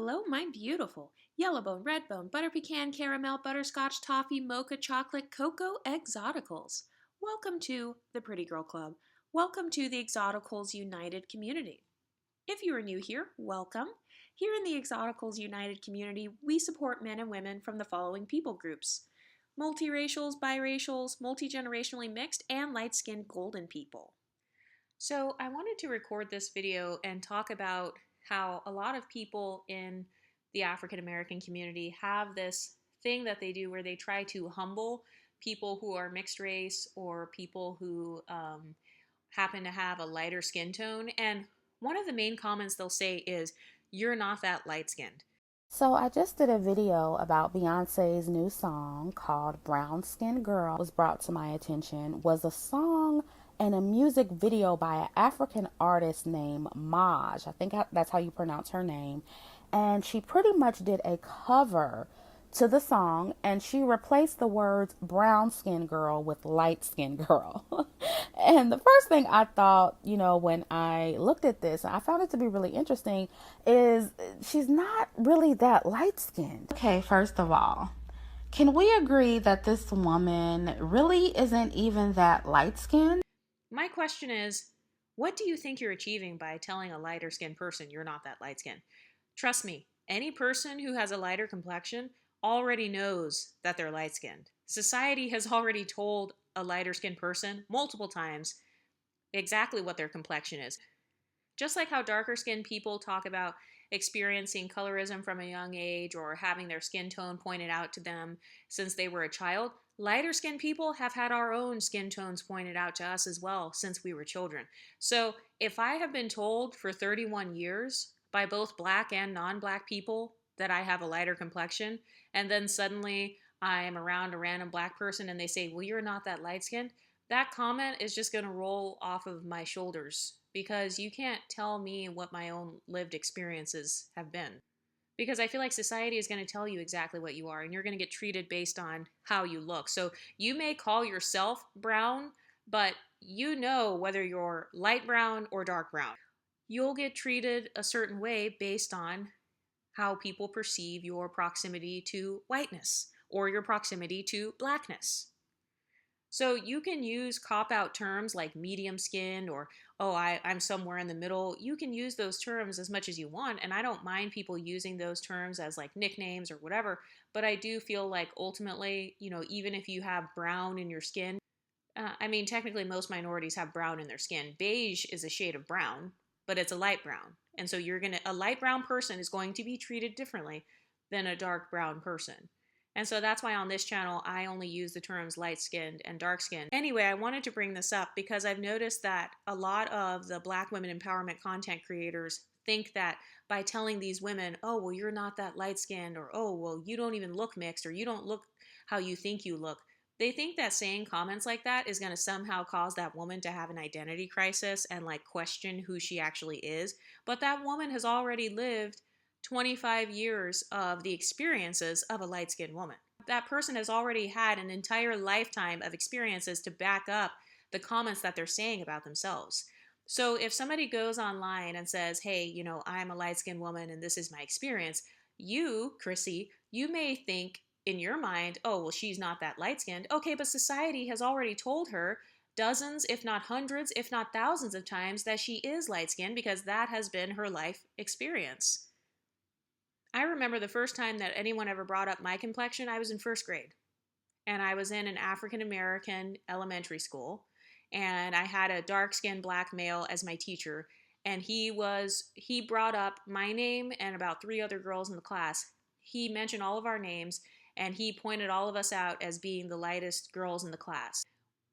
Hello, my beautiful yellowbone, redbone, butter pecan, caramel, butterscotch, toffee, mocha, chocolate, cocoa exoticals. Welcome to the Pretty Girl Club. Welcome to the Exoticals United community. If you are new here, welcome. Here in the Exoticals United community, we support men and women from the following people groups: multiracials, biracials, multi-generationally mixed, and light-skinned golden people. So I wanted to record this video and talk about how a lot of people in the African American community have this thing that they do where they try to humble people who are mixed race or people who happen to have a lighter skin tone. And one of the main comments they'll say is, "You're not that light skinned." So I just did a video about Beyonce's new song called Brown Skin Girl. Was brought to my attention was a song and a music video by an African artist named Maj. I think that's how you pronounce her name. And she pretty much did a cover to the song and she replaced the words brown skin girl with light skin girl. And the first thing I thought, when I looked at this, I found it to be really interesting, is she's not really that light skinned. Okay, first of all, can we agree that this woman really isn't even that light skinned? My question is, what do you think you're achieving by telling a lighter skinned person you're not that light skinned? Trust me, any person who has a lighter complexion already knows that they're light skinned. Society has already told a lighter skinned person multiple times exactly what their complexion is. Just like how darker skinned people talk about experiencing colorism from a young age or having their skin tone pointed out to them since they were a child, lighter skinned people have had our own skin tones pointed out to us as well since we were children. So if I have been told for 31 years by both black and non-black people that I have a lighter complexion, and then suddenly I'm around a random black person and they say, "Well, you're not that light skinned," that comment is just going to roll off of my shoulders because you can't tell me what my own lived experiences have been. Because I feel like society is going to tell you exactly what you are, and you're going to get treated based on how you look. So you may call yourself brown, but you know whether you're light brown or dark brown. You'll get treated a certain way based on how people perceive your proximity to whiteness or your proximity to blackness. So you can use cop-out terms like medium skinned or, oh, I'm somewhere in the middle. You can use those terms as much as you want, and I don't mind people using those terms as like nicknames or whatever, but I do feel like ultimately, even if you have brown in your skin, technically most minorities have brown in their skin. Beige is a shade of brown, but it's a light brown. And so a light brown person is going to be treated differently than a dark brown person. And so that's why on this channel, I only use the terms light skinned and dark skinned. Anyway, I wanted to bring this up because I've noticed that a lot of the Black women empowerment content creators think that by telling these women, "Oh, well, you're not that light skinned," or, "Oh, well, you don't even look mixed," or, "You don't look how you think you look," they think that saying comments like that is going to somehow cause that woman to have an identity crisis and like question who she actually is. But that woman has already lived 25 years of the experiences of a light-skinned woman. That person has already had an entire lifetime of experiences to back up the comments that they're saying about themselves. So if somebody goes online and says, "Hey, I'm a light-skinned woman and this is my experience," you, Chrissy, you may think in your mind, "Oh, well, she's not that light-skinned." Okay, but society has already told her dozens, if not hundreds, if not thousands of times that she is light-skinned because that has been her life experience. I remember the first time that anyone ever brought up my complexion, I was in first grade. And I was in an African American elementary school. And I had a dark skinned black male as my teacher. And he brought up my name and about 3 other girls in the class. He mentioned all of our names and he pointed all of us out as being the lightest girls in the class.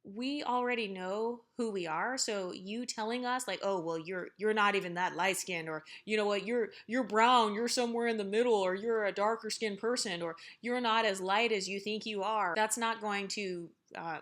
We already know who we are, so you telling us like, "Oh, well, you're not even that light skinned," or, "You know what, you're brown, you're somewhere in the middle," or, "You're a darker skinned person," or, "You're not as light as you think you are," that's not going to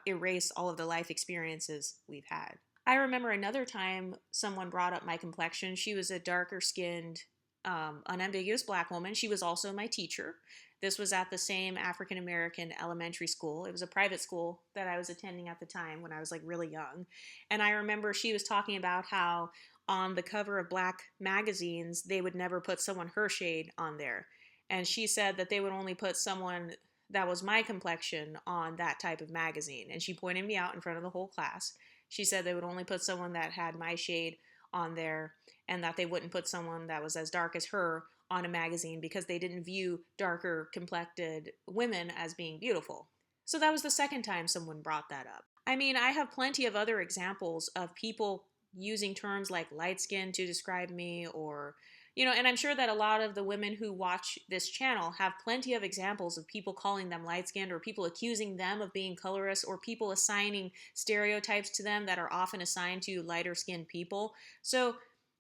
erase all of the life experiences we've had. I remember another time someone brought up my complexion. She was a darker skinned, unambiguous black woman. She was also my teacher. This was at the same African American elementary school. It was a private school that I was attending at the time when I was like really young. And I remember she was talking about how on the cover of black magazines, they would never put someone her shade on there. And she said that they would only put someone that was my complexion on that type of magazine. And she pointed me out in front of the whole class. She said they would only put someone that had my shade on there, and that they wouldn't put someone that was as dark as her on a magazine because they didn't view darker complected women as being beautiful. So that was the second time someone brought that up. I mean, I have plenty of other examples of people using terms like light skin to describe me, or and I'm sure that a lot of the women who watch this channel have plenty of examples of people calling them light skinned, or people accusing them of being colorist, or people assigning stereotypes to them that are often assigned to lighter skinned people. So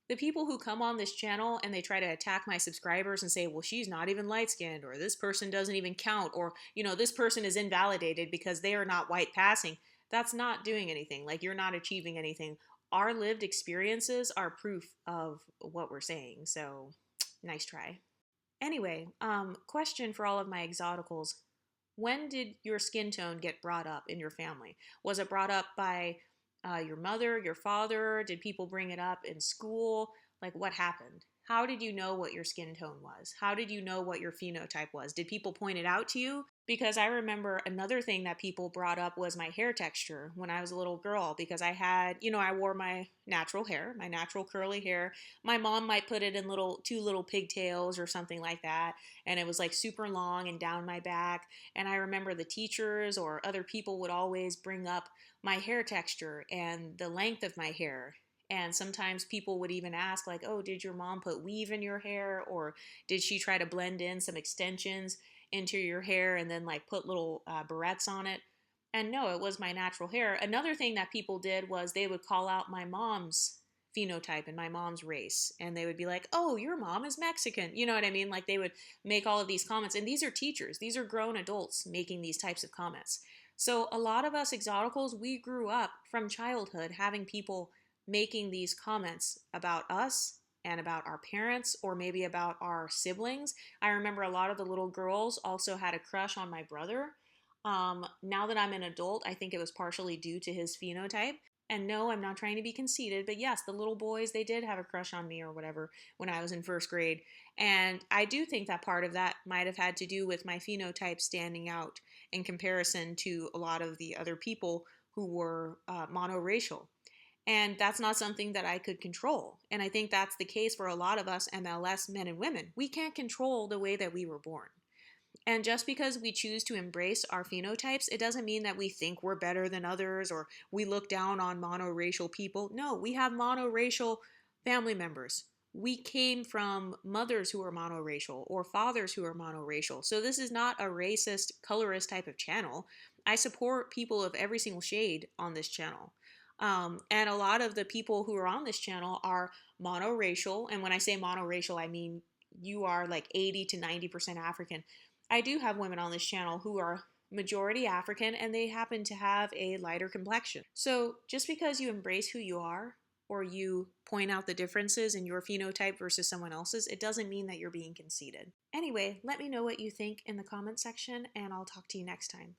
the people who come on this channel and they try to attack my subscribers and say, well, she's not even light skinned, or this person doesn't even count, or, this person is invalidated because they are not white passing, that's not doing anything. Like, you're not achieving anything. Our lived experiences are proof of what we're saying. So, nice try. Anyway, question for all of my exoticals. When did your skin tone get brought up in your family? Was it brought up by your mother, your father? Did people bring it up in school? Like, what happened? How did you know what your skin tone was? How did you know what your phenotype was? Did people point it out to you? Because I remember another thing that people brought up was my hair texture when I was a little girl, because I had, I wore my natural hair, my natural curly hair. My mom might put it in two little pigtails or something like that, and it was like super long and down my back. And I remember the teachers or other people would always bring up my hair texture and the length of my hair. And sometimes people would even ask, like, oh, did your mom put weave in your hair? Or did she try to blend in some extensions into your hair and then like put little barrettes on it? And no, it was my natural hair. Another thing that people did was they would call out my mom's phenotype and my mom's race. And they would be like, oh, your mom is Mexican. You know what I mean? Like, they would make all of these comments. And these are teachers, these are grown adults making these types of comments. So a lot of us exoticals, we grew up from childhood having people making these comments about us and about our parents, or maybe about our siblings. I remember a lot of the little girls also had a crush on my brother. Now that I'm an adult, I think it was partially due to his phenotype. And no, I'm not trying to be conceited, but yes, the little boys, they did have a crush on me or whatever when I was in first grade. And I do think that part of that might have had to do with my phenotype standing out in comparison to a lot of the other people who were monoracial. And that's not something that I could control. And I think that's the case for a lot of us MLS men and women. We can't control the way that we were born. And just because we choose to embrace our phenotypes, it doesn't mean that we think we're better than others or we look down on monoracial people. No, we have monoracial family members. We came from mothers who are monoracial or fathers who are monoracial. So this is not a racist, colorist type of channel. I support people of every single shade on this channel. And a lot of the people who are on this channel are monoracial. And when I say monoracial, I mean you are like 80 to 90% African. I do have women on this channel who are majority African, and they happen to have a lighter complexion. So just because you embrace who you are, or you point out the differences in your phenotype versus someone else's, it doesn't mean that you're being conceited. Anyway, let me know what you think in the comment section, and I'll talk to you next time.